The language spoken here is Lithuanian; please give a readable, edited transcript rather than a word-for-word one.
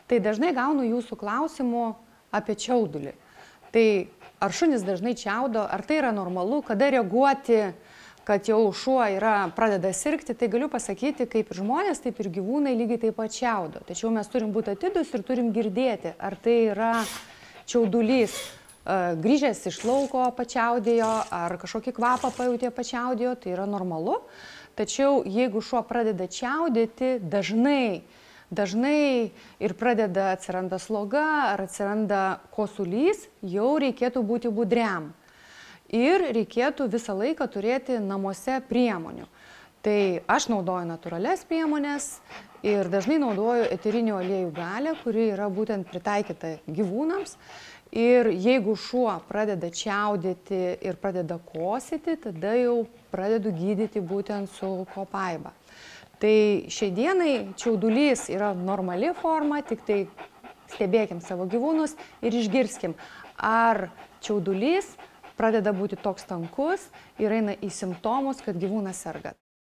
Tai dažnai gaunu jūsų klausimų apie čiaudulį. Tai ar šunys dažnai čiaudo, ar tai yra normalu, kada reaguoti, kad jau šuo pradeda sirgti, tai galiu pasakyti, kaip ir žmonės, taip ir gyvūnai lygiai taip pat čiaudo. Tačiau mes turim būti atidus ir turim girdėti, ar tai yra čiaudulys grįžęs iš lauko pačiaudėjo, ar kažkokį kvapą pajutė pačiaudėjo, tai yra normalu. Tačiau jeigu šuo pradeda čiaudėti dažnai ir atsiranda sloga, ar atsiranda kosulys, jau reikėtų būti budriam. Ir reikėtų visą laiką turėti namuose priemonių. Tai aš naudoju natūralias priemonės ir dažnai naudoju eterinių aliejų galę, kuri yra būtent pritaikyta gyvūnams. Ir jeigu šuo pradeda čiaudėti ir pradeda kosėti, tada jau pradedu gydyti būtent su kopaiba. Tai šiai dienai čiaudulys yra normali forma, tik tai stebėkim savo gyvūnus ir išgirskim, ar čiaudulys pradeda būti toks tankus ir eina į simptomus, kad gyvūnas serga.